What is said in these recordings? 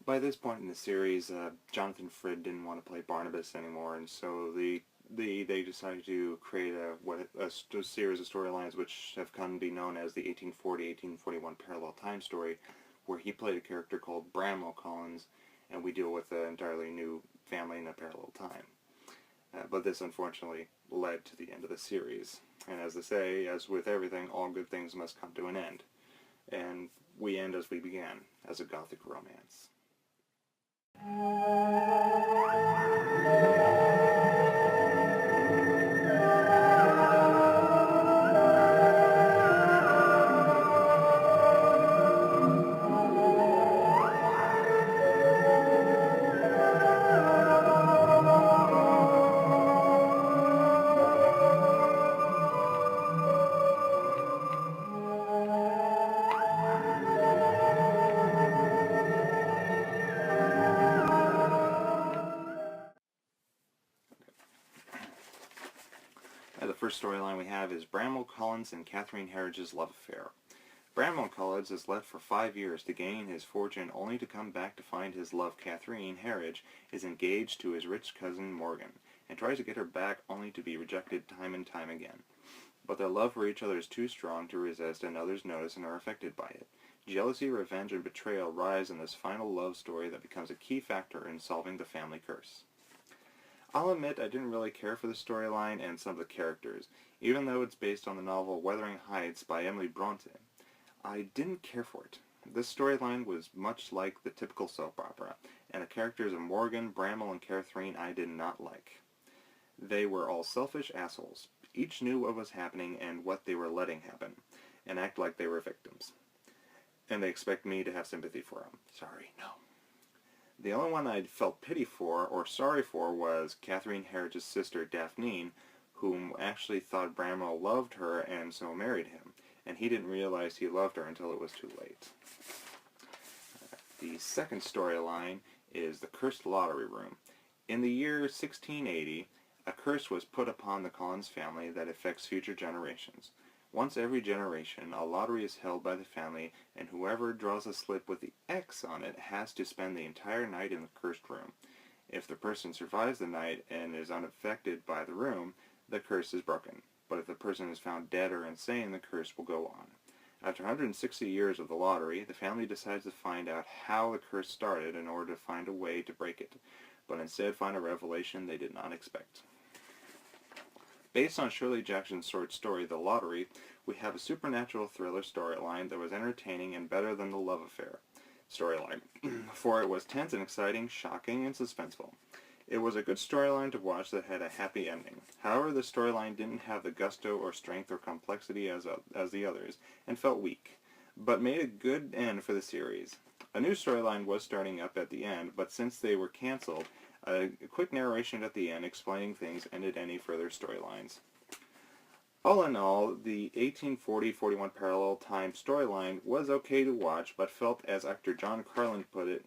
By this point in the series, Jonathan Frid didn't want to play Barnabas anymore, and so they decided to create a series of storylines which have come to be known as the 1840-1841 parallel time story, where he played a character called Bramwell Collins, and we deal with an entirely new family in a parallel time. But this unfortunately led to the end of the series. And as they say, as with everything, all good things must come to an end. And we end as we began, as a gothic romance. The first storyline we have is Bramwell Collins and Catherine Herridge's love affair. Bramwell Collins has left for 5 years to gain his fortune, only to come back to find his love, Catherine Herridge, is engaged to his rich cousin Morgan, and tries to get her back only to be rejected time and time again. But their love for each other is too strong to resist, and others notice and are affected by it. Jealousy, revenge, and betrayal rise in this final love story that becomes a key factor in solving the family curse. I'll admit I didn't really care for the storyline and some of the characters, even though it's based on the novel Wuthering Heights by Emily Bronte. I didn't care for it. This storyline was much like the typical soap opera, and the characters of Morgan, Bramwell, and Catherine I did not like. They were all selfish assholes. Each knew what was happening and what they were letting happen, and act like they were victims. And they expect me to have sympathy for them. Sorry, no. The only one I felt pity for, or sorry for, was Catherine Herridge's sister, Daphne, whom actually thought Bramwell loved her and so married him, and he didn't realize he loved her until it was too late. The second storyline is the Cursed Lottery Room. In the year 1680, a curse was put upon the Collins family that affects future generations. Once every generation, a lottery is held by the family, and whoever draws a slip with the X on it has to spend the entire night in the cursed room. If the person survives the night and is unaffected by the room, the curse is broken. But if the person is found dead or insane, the curse will go on. After 160 years of the lottery, the family decides to find out how the curse started in order to find a way to break it, but instead find a revelation they did not expect. Based on Shirley Jackson's short story, The Lottery, we have a supernatural thriller storyline that was entertaining and better than the love affair storyline, for it was tense and exciting, shocking, and suspenseful. It was a good storyline to watch that had a happy ending. However, the storyline didn't have the gusto or strength or complexity as the others, and felt weak, but made a good end for the series. A new storyline was starting up at the end, but since they were cancelled, a quick narration at the end explaining things ended any further storylines. All in all, the 1840-41 parallel time storyline was okay to watch, but felt, as actor John Carlin put it,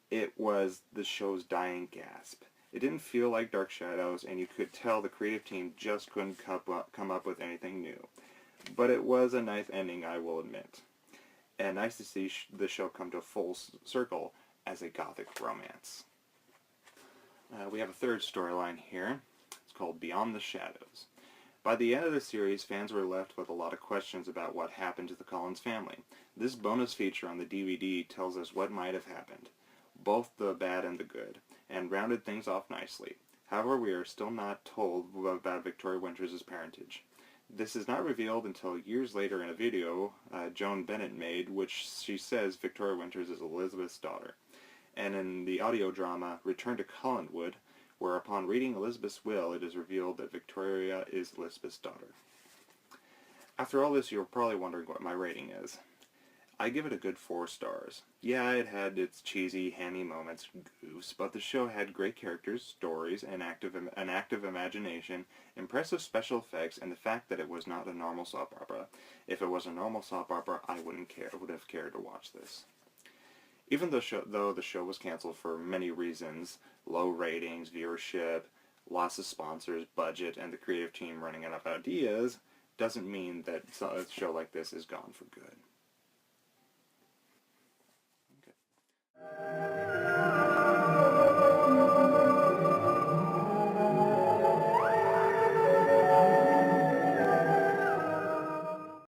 it was the show's dying gasp. It didn't feel like Dark Shadows, and you could tell the creative team just couldn't come up with anything new. But it was a nice ending, I will admit. And nice to see the show come to a full circle as a gothic romance. We have a third storyline here. It's called Beyond the Shadows. By the end of the series, fans were left with a lot of questions about what happened to the Collins family. This bonus feature on the DVD tells us what might have happened, both the bad and the good, and rounded things off nicely. However, we are still not told about Victoria Winters' parentage. This is not revealed until years later in a video Joan Bennett made, which she says Victoria Winters is Elizabeth's daughter. And in the audio drama Return to Collinwood, where upon reading Elizabeth's will, it is revealed that Victoria is Elizabeth's daughter. After all this, you're probably wondering what my rating is. I give it a good 4 stars. Yeah, it had its cheesy, hammy moments, goofs, but the show had great characters, stories, an active imagination, impressive special effects, and the fact that it was not a normal soap opera. If it was a normal soap opera, I would have cared to watch this. Even though the show was canceled for many reasons, low ratings, viewership, loss of sponsors, budget, and the creative team running out of ideas, doesn't mean that a show like this is gone for good.